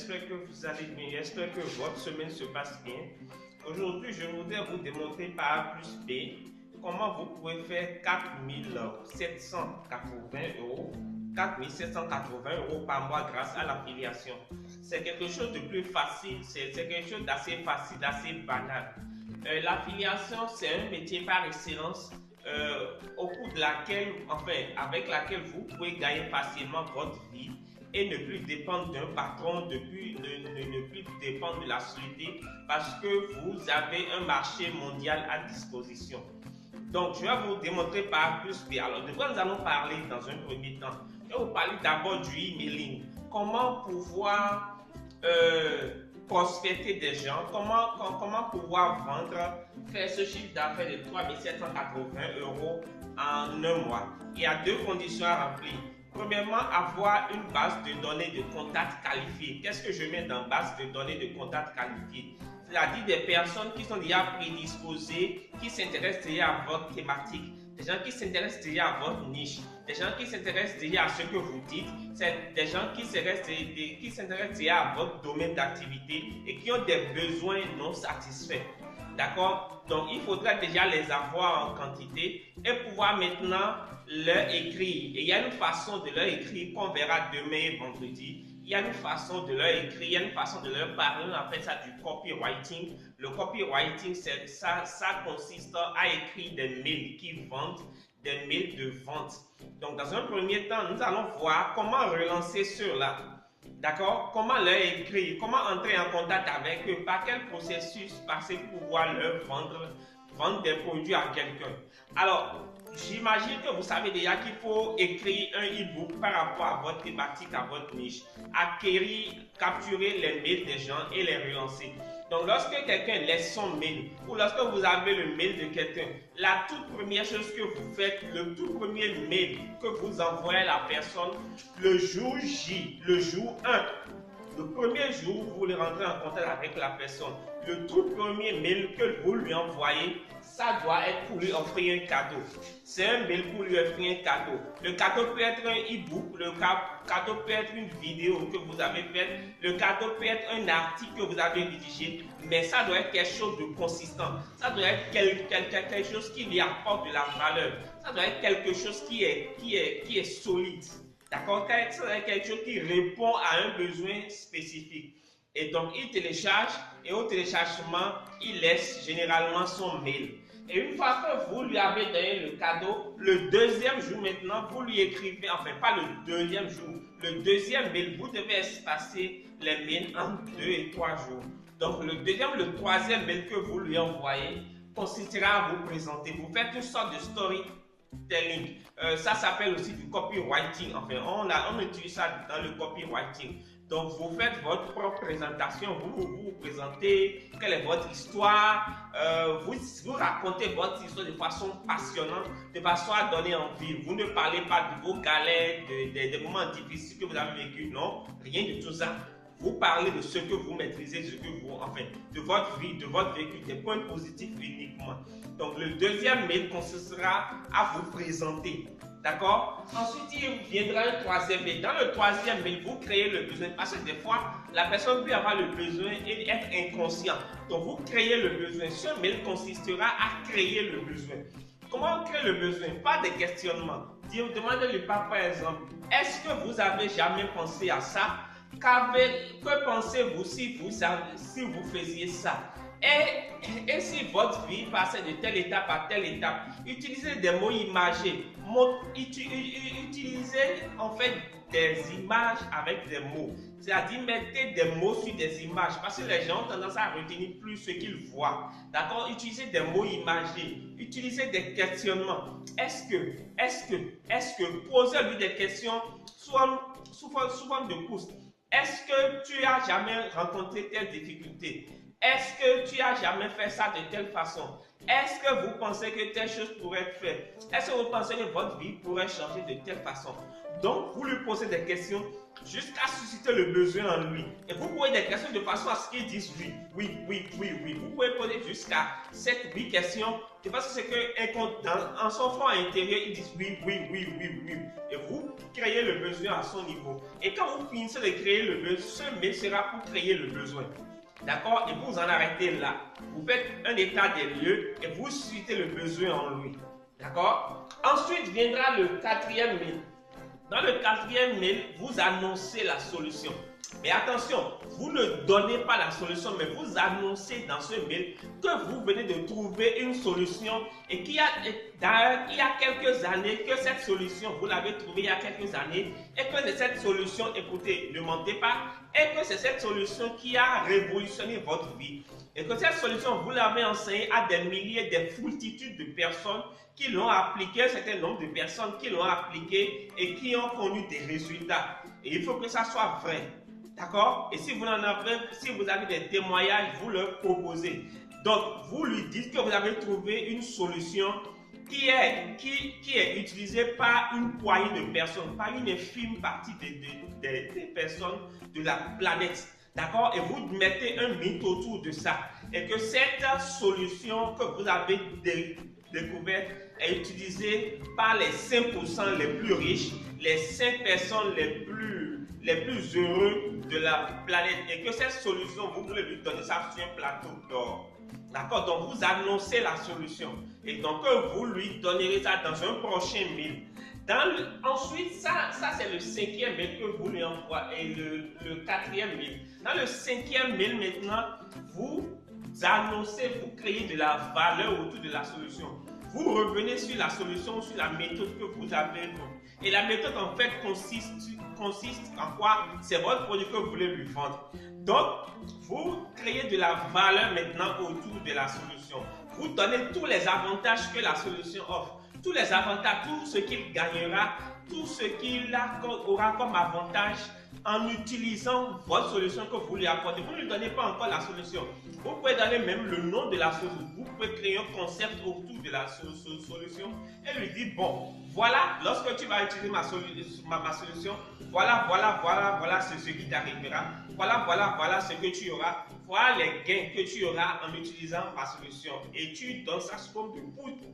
j'espère que vous allez bien, j'espère que votre semaine se passe bien. Aujourd'hui, je voudrais vous démontrer par A plus B comment vous pouvez faire 4 780 € par mois grâce à l'affiliation. C'est quelque chose de plus facile, c'est quelque chose d'assez facile, d'assez banal. L'affiliation, c'est un métier par excellence au cours de laquelle, avec laquelle vous pouvez gagner facilement votre vie et ne plus dépendre d'un patron, ne plus dépendre de la société parce que vous avez un marché mondial à disposition. Donc, je vais vous démontrer par plus B. Alors, de quoi nous allons parler dans un premier temps? Je vais vous parler d'abord du emailing. Comment pouvoir prospecter des gens, comment pouvoir vendre, faire ce chiffre d'affaires de 3 780 € en un mois. Il y a deux conditions à remplir. Premièrement, avoir une base de données de contacts qualifiés. Qu'est-ce que je mets dans base de données de contacts qualifiés? C'est-à-dire des personnes qui sont déjà prédisposées, qui s'intéressent déjà à votre thématique, des gens qui s'intéressent déjà à votre niche, des gens qui s'intéressent déjà à ce que vous dites, c'est des gens qui s'intéressent déjà à votre domaine d'activité et qui ont des besoins non satisfaits. D'accord? Donc, il faudra déjà les avoir en quantité et pouvoir maintenant leur écrire. Et il y a une façon de leur écrire qu'on verra demain et vendredi. Il y a une façon de leur écrire, il y a une façon de leur parler. On appelle ça du copywriting. Le copywriting, ça consiste à écrire des mails qui vendent, des mails de vente. Donc, dans un premier temps, nous allons voir comment relancer ceux-là. D'accord? Comment leur écrire? Comment entrer en contact avec eux? Par quel processus passer pour pouvoir leur vendre des produits à quelqu'un? Alors, j'imagine que vous savez déjà qu'il faut écrire un e-book par rapport à votre thématique, à votre niche. Acquérir, capturer les mails des gens et les relancer. Donc, lorsque quelqu'un laisse son mail ou lorsque vous avez le mail de quelqu'un, la toute première chose que vous faites, le tout premier mail que vous envoyez à la personne, le jour J, le jour 1, le premier jour où vous voulez rentrer en contact avec la personne, le tout premier mail que vous lui envoyez, ça doit être pour lui offrir un cadeau. C'est un mail pour lui offrir un cadeau. Le cadeau peut être un e-book, le cadeau peut être une vidéo que vous avez faite, le cadeau peut être un article que vous avez rédigé, mais ça doit être quelque chose de consistant. Ça doit être quelque chose qui lui apporte de la valeur. Ça doit être quelque chose qui est solide. D'accord? Ça doit être quelque chose qui répond à un besoin spécifique. Et donc, il télécharge et au téléchargement, il laisse généralement son mail. Et une fois que vous lui avez donné le cadeau, le deuxième jour maintenant, vous lui écrivez, enfin pas le deuxième jour, le deuxième mail, vous devez espacer les mails en 2 et 3 jours. Donc le troisième mail que vous lui envoyez consistera à vous présenter. Vous faites une sorte de storytelling. Ça s'appelle aussi du copywriting. Enfin, on utilise ça dans le copywriting. Donc, vous faites votre propre présentation, vous présentez quelle est votre histoire, vous racontez votre histoire de façon passionnante, de façon à donner envie. Vous ne parlez pas de vos galères, des moments difficiles que vous avez vécu, non, rien de tout ça. Vous parlez de ce que vous maîtrisez, de votre vie, de votre vécu, des points positifs uniquement. Donc, le deuxième mail consistera à vous présenter. D'accord? Ensuite, il viendra un troisième mail. Dans le troisième mail, vous créez le besoin. Parce que des fois, la personne peut avoir le besoin et être inconscient. Donc, vous créez le besoin. Ce mail consistera à créer le besoin. Comment on crée le besoin? Pas de questionnement. Demandez-lui par exemple, est-ce que vous avez jamais pensé à ça? Que pensez-vous si vous faisiez ça? Et si votre vie passait de telle étape à telle étape, utilisez des mots imagés. Utilisez en fait des images avec des mots. C'est-à-dire mettez des mots sur des images parce que les gens ont tendance à retenir plus ce qu'ils voient. D'accord? Utilisez des mots imagés. Utilisez des questionnements. Est-ce que, posez-lui des questions sous forme de pouce. Est-ce que tu as jamais rencontré telle difficulté? Est-ce que tu as jamais fait ça de telle façon? Est-ce que vous pensez que telle chose pourrait être faite? Est-ce que vous pensez que votre vie pourrait changer de telle façon? Donc, vous lui posez des questions jusqu'à susciter le besoin en lui. Et vous posez des questions de façon à ce qu'il dise oui, oui, oui, oui, oui. Vous pouvez poser jusqu'à 7-8 questions de façon à ce que en son fond intérieur, il dise oui, oui, oui, oui, oui. Et vous créez le besoin à son niveau. Et quand vous finissez de créer le besoin, ce mail sera pour créer le besoin. D'accord? Et vous en arrêtez là. Vous faites un état des lieux et vous suscitez le besoin en lui. D'accord? Ensuite viendra le quatrième mail. Dans le quatrième mail, vous annoncez la solution. Mais attention, vous ne donnez pas la solution, mais vous annoncez dans ce mail que vous venez de trouver une solution et qu'il y a quelques années que cette solution, vous l'avez trouvée il y a quelques années et que c'est cette solution, écoutez, ne mentez pas, et que c'est cette solution qui a révolutionné votre vie. Et que cette solution, vous l'avez enseignée à des milliers, des foultitudes de personnes qui l'ont appliqué, un certain nombre de personnes qui l'ont appliqué et qui ont connu des résultats. Et il faut que ça soit vrai. D'accord? Et si vous avez des témoignages, vous leur proposez. Donc, vous lui dites que vous avez trouvé une solution qui est utilisée par une poignée de personnes, par une infime partie des personnes de la planète. D'accord? Et vous mettez un mythe autour de ça. Et que cette solution que vous avez découverte est utilisée par les 5% les plus riches, les 5 personnes les plus heureux de la planète. Et que cette solution, vous voulez lui donner ça sur un plateau d'or. D'accord? Donc, vous annoncez la solution. Et donc, vous lui donnerez ça dans un prochain mail. Ensuite, ça c'est le 5e mail que vous lui envoyez et le 4e mail. Dans le 5e mail maintenant, vous annoncez, vous créez de la valeur autour de la solution. Vous revenez sur la solution, sur la méthode que vous avez eue. Et la méthode en fait consiste en quoi? C'est votre produit que vous voulez lui vendre. Donc, vous créez de la valeur maintenant autour de la solution. Vous donnez tous les avantages que la solution offre. Tous les avantages, tout ce qu'il gagnera, tout ce qu'il aura comme avantage en utilisant votre solution que vous lui apportez. Vous ne lui donnez pas encore la solution. Vous pouvez donner même le nom de la solution. Vous pouvez créer un concept autour de la solution et lui dire, bon, voilà, lorsque tu vas utiliser ma solution, voilà ce qui t'arrivera. Voilà ce que tu auras. Voilà les gains que tu auras en utilisant ma solution. Et tu donnes ça sous forme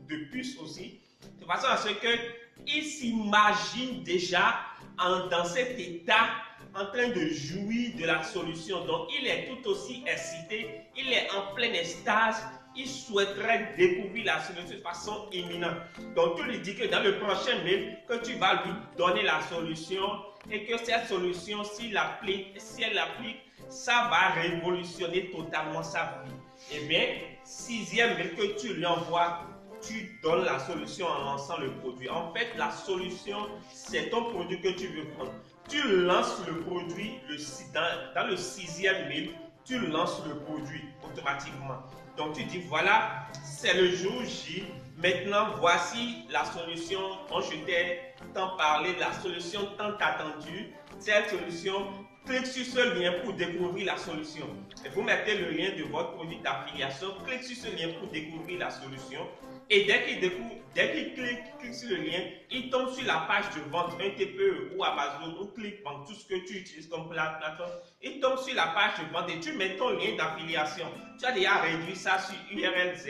de puce aussi, de façon à ce qu'il s'imagine déjà dans cet état en train de jouir de la solution. Donc, il est tout aussi excité, il est en pleine extase, il souhaiterait découvrir la solution de façon imminente. Donc, tu lui dis que dans le prochain mail, que tu vas lui donner la solution et que cette solution, si elle l'applique, ça va révolutionner totalement sa vie. Eh bien, 6e mail que tu lui envoies, tu donnes la solution en lançant le produit. En fait, la solution, c'est ton produit que tu veux prendre. Tu lances le produit dans le 6e mail, tu lances le produit automatiquement. Donc, tu dis, voilà, c'est le jour J. Maintenant, voici la solution dont je t'ai tant parlé, la solution tant attendue. Cette solution, clique sur ce lien pour découvrir la solution. Et vous mettez le lien de votre produit d'affiliation, clique sur ce lien pour découvrir la solution. Et dès qu'il clique sur le lien, il tombe sur la page de vente, un TPE ou Amazon ou Clickbank, tout ce que tu utilises comme plateforme. Il tombe sur la page de vente et tu mets ton lien d'affiliation. Tu as déjà réduit ça sur URL Z.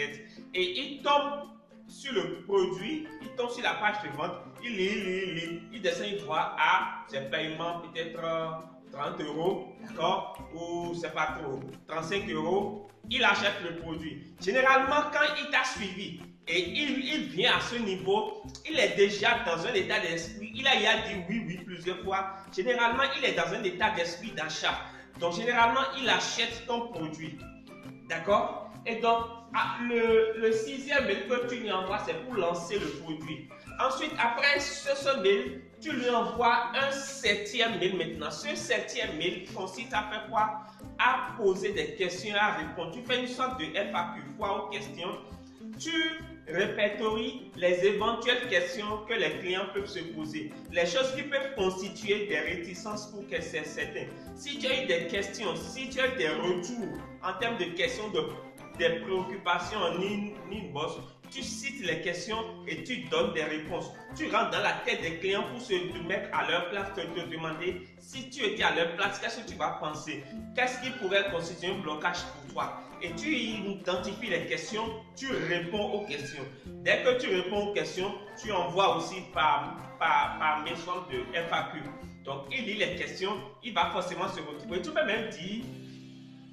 Et il tombe sur le produit, il tombe sur la page de vente, il lit, il descend, il voit, c'est paiement peut-être 30 €, d'accord, ou c'est pas trop, 35 €, il achète le produit. Généralement, quand il t'a suivi et il vient à ce niveau, il est déjà dans un état d'esprit, il a dit oui plusieurs fois. Généralement, il est dans un état d'esprit d'achat. Donc, généralement, il achète ton produit, d'accord. Et donc, le 6e mail que tu lui envoies, c'est pour lancer le produit. Ensuite, après ce mail, tu lui envoies un 7e mail maintenant. Ce 7e mail consiste à faire quoi? À poser des questions, à répondre. Tu fais une sorte de FAQ, foire aux questions. Tu répertories les éventuelles questions que les clients peuvent se poser, les choses qui peuvent constituer des réticences pour que c'est certain. Si tu as eu des questions, si tu as eu des retours en termes de questions de des préoccupations en inbox, tu cites les questions et tu donnes des réponses. Tu rentres dans la tête des clients pour se mettre à leur place, te demander si tu étais à leur place, qu'est-ce que tu vas penser? Qu'est-ce qui pourrait constituer un blocage pour toi? Et tu identifies les questions, tu réponds aux questions. Dès que tu réponds aux questions, tu envoies aussi par message de FAQ. Donc, il lit les questions, il va forcément se retrouver. Tu peux même dire,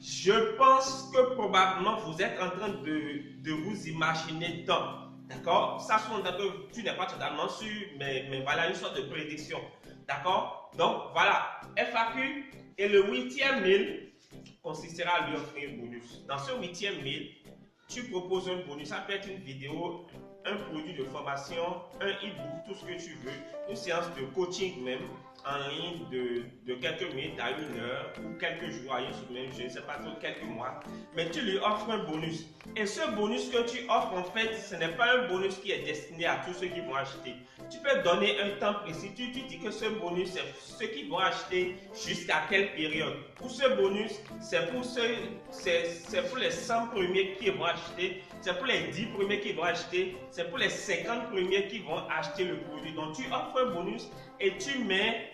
je pense que probablement vous êtes en train de vous imaginer dans. D'accord? Ça sous que tu n'es pas totalement sûr, mais voilà une sorte de prédiction. D'accord? Donc, voilà. FAQ et le 8e mail consistera à lui offrir un bonus. Dans ce 8e mail, tu proposes un bonus. Ça peut être une vidéo, un produit de formation, un e-book, tout ce que tu veux, une séance de coaching même en ligne de quelques minutes à 1 heure ou quelques jours à une semaine, je ne sais pas trop, quelques mois, mais tu lui offres un bonus. Et ce bonus que tu offres, en fait, ce n'est pas un bonus qui est destiné à tous ceux qui vont acheter. Tu peux donner un temps précis, tu dis que ce bonus, c'est ceux qui vont acheter jusqu'à quelle période. Pour ce bonus, c'est pour les 100 premiers qui vont acheter, c'est pour les 10 premiers qui vont acheter, c'est pour les 50 premiers qui vont acheter le produit. Donc, tu offres un bonus et tu mets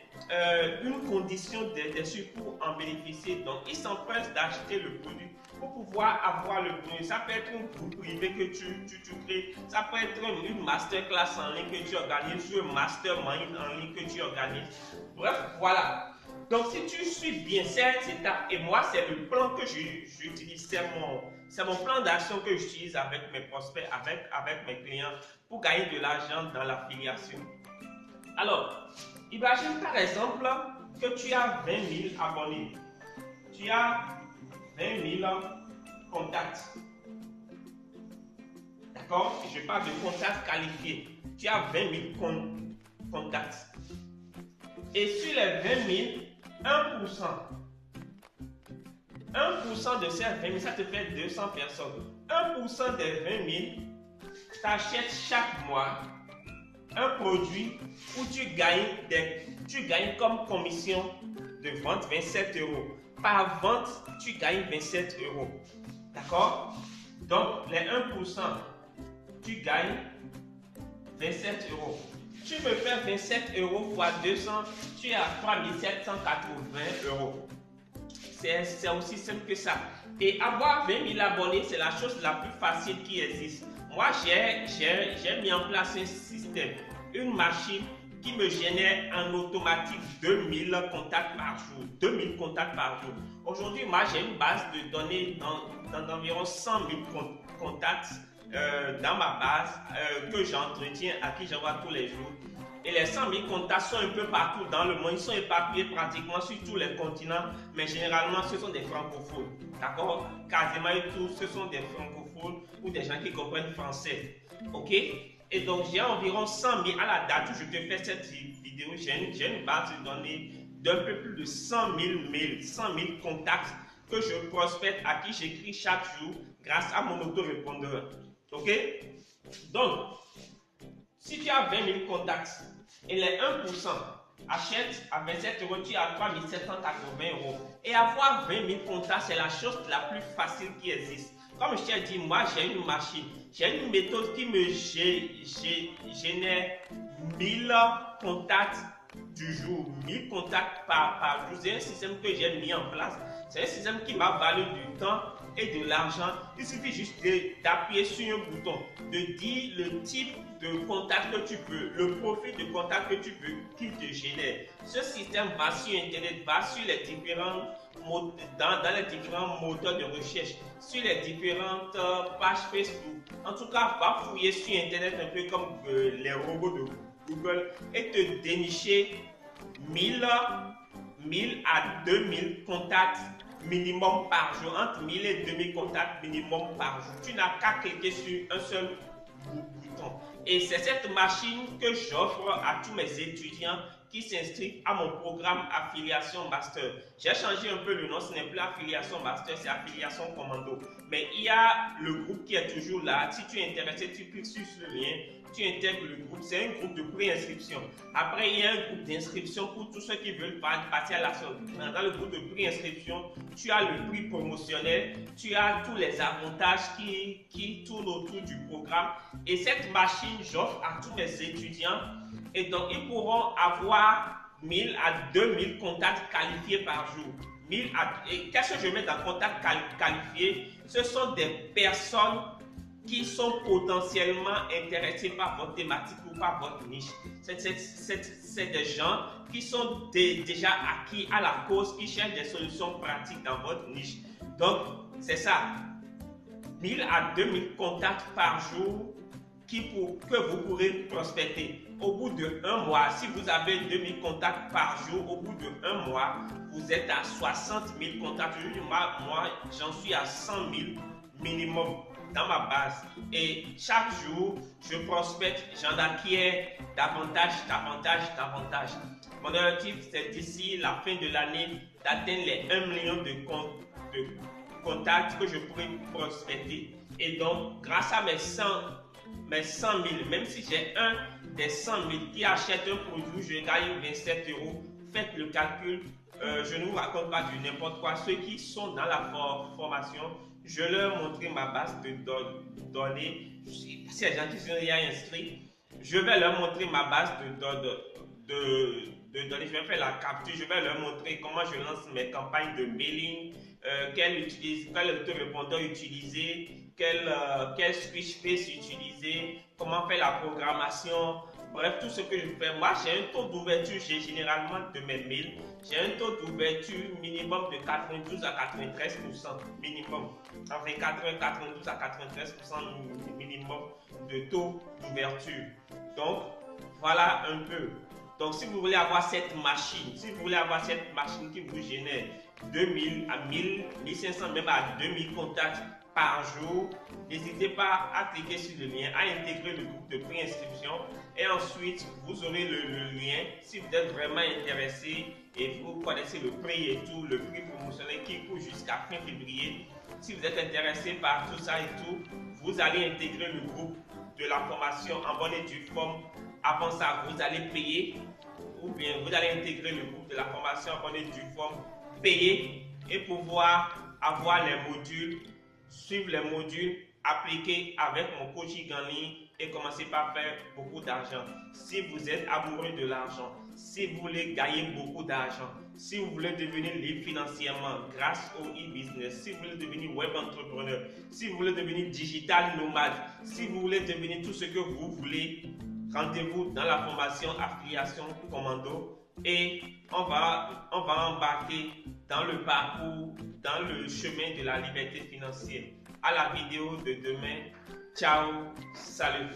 une condition dessus pour en bénéficier. Donc, ils s'empressent d'acheter le produit pour pouvoir avoir le bonus. Ça peut être un groupe privé que tu crées, ça peut être une masterclass en ligne que tu organises, ou un mastermind en ligne que tu organises. Bref, voilà. Donc, si tu suis bien cette étape, et moi, c'est le plan que j'utilise, c'est mon plan d'action que j'utilise avec mes prospects, avec mes clients pour gagner de l'argent dans l'affiliation. Alors, imagine par exemple que tu as 20 000 abonnés. Tu as 20 000 contacts. D'accord? Je parle de contacts qualifiés. Tu as 20 000 contacts. Et sur les 20 000, 1% de ces 20 000, ça te fait 200 personnes. 1% des 20 000, tu achètes chaque mois un produit où tu gagnes comme commission de vente 27 euros. Par vente, tu gagnes 27 euros. D'accord? Donc, les 1%, tu gagnes 27 euros. Tu me fais 27 euros fois 200, tu es à 3780 euros. C'est aussi simple que ça. Et avoir 20 000 abonnés, c'est la chose la plus facile qui existe. Moi, j'ai mis en place un système, une machine qui me génère en automatique 2000 contacts par jour. 2000 contacts par jour. Aujourd'hui, moi, j'ai une base de données d'environ 100 000 contacts dans ma base que j'entretiens, à qui j'envoie tous les jours. Et les 100 000 contacts sont un peu partout dans le monde. Ils sont éparpillés pratiquement sur tous les continents, mais généralement, ce sont des francophones. D'accord? Quasiment tous, ce sont des francophones ou des gens qui comprennent français. Ok? Et donc, j'ai environ 100 000 à la date où je te fais cette vidéo. J'ai une base de données d'un peu plus de 100 000 mails, 100 000 contacts que je prospecte, à qui j'écris chaque jour grâce à mon autorépondeur. Ok? Donc, si tu as 20 000 contacts et les 1% achètent à 27 euros, tu es à 3 780 euros. Et avoir 20 000 contacts, c'est la chose la plus facile qui existe. Comme je t'ai dit, moi j'ai une machine, j'ai une méthode qui me génère 1000 contacts du jour, 1000 contacts par jour. C'est un système que j'ai mis en place. C'est un système qui va valoir du temps et de l'argent. Il suffit juste d'appuyer sur un bouton, de dire le type de contact que tu veux, le profil de contact que tu veux qu'il te génère. Ce système va sur Internet, va sur les différents dans les différents moteurs de recherche, sur les différentes pages Facebook. En tout cas, va fouiller sur Internet un peu comme les robots de Google et te dénicher 1000 à 2000 contacts minimum par jour, entre 1000 et 2000 contacts minimum par jour. Tu n'as qu'à cliquer sur un seul bouton. Et c'est cette machine que j'offre à tous mes étudiants qui s'inscrivent à mon programme Affiliation Master. J'ai changé un peu le nom, ce n'est plus Affiliation Master, c'est Affiliation Commando. Mais il y a le groupe qui est toujours là. Si tu es intéressé, tu cliques sur ce lien, tu intègres le groupe. C'est un groupe de préinscription. Après, il y a un groupe d'inscription pour tous ceux qui veulent passer à l'action. Dans le groupe de préinscription, tu as le prix promotionnel, tu as tous les avantages qui tournent autour du programme. Et cette machine, j'offre à tous mes étudiants. Et donc, ils pourront avoir 1000 à 2000 contacts qualifiés par jour. Qu'est-ce que je mets dans contact qualifié? Ce sont des personnes qui sont potentiellement intéressés par votre thématique ou par votre niche. C'est des gens qui sont déjà acquis à la cause, qui cherchent des solutions pratiques dans votre niche. Donc, c'est ça. 1000 à 2000 contacts par jour que vous pourrez prospecter. Au bout de 1 mois, si vous avez 2000 contacts par jour, au bout de 1 mois, vous êtes à 60 000 contacts. Moi, j'en suis à 100 000 minimum dans ma base. Et chaque jour, je prospecte, j'en acquiers davantage. Mon objectif, c'est d'ici la fin de l'année d'atteindre les 1 million de contacts que je pourrais prospecter. Et donc, grâce à mes 100 000, même si j'ai un des 100 000 qui achète un produit, je gagne 27 €. Faites le calcul. Je ne vous raconte pas du n'importe quoi. Ceux qui sont dans la formation, je leur montrer ma base de données. Si les gens qui sont déjà inscrits, je vais leur montrer ma base de données. Je vais faire la capture. Je vais leur montrer comment je lance mes campagnes de mailing, quel autorépondeur utiliser, quel switch face utiliser, comment faire la programmation. Bref, tout ce que je fais. Moi, j'ai un taux d'ouverture généralement de mes mails. J'ai un taux d'ouverture minimum de 92 à 93% minimum. Enfin, 92 à 93% minimum de taux d'ouverture. Donc, voilà un peu. Donc, si vous voulez avoir cette machine, qui vous génère 2000 à 1000, 1500, même à 2000 contacts par jour, n'hésitez pas à cliquer sur le lien, à intégrer le groupe de préinscription et ensuite vous aurez le lien si vous êtes vraiment intéressé et vous connaissez le prix et tout, le prix promotionnel qui court jusqu'à fin février. Si vous êtes intéressé par tout ça et tout, vous allez intégrer le groupe de la formation en bonne et due forme. Avant ça, vous allez payer ou bien vous allez intégrer le groupe de la formation en bonne et due forme, payer et pouvoir avoir les modules, suivre les modules, appliquer avec mon coaching en ligne et commencer par faire beaucoup d'argent. Si vous êtes amoureux de l'argent, si vous voulez gagner beaucoup d'argent, si vous voulez devenir libre financièrement grâce au e-business, si vous voulez devenir web entrepreneur, si vous voulez devenir digital nomade, si vous voulez devenir tout ce que vous voulez, rendez-vous dans la formation Affiliation Commando et on va embarquer dans le parcours, dans le chemin de la liberté financière. À la vidéo de demain. Ciao, salut.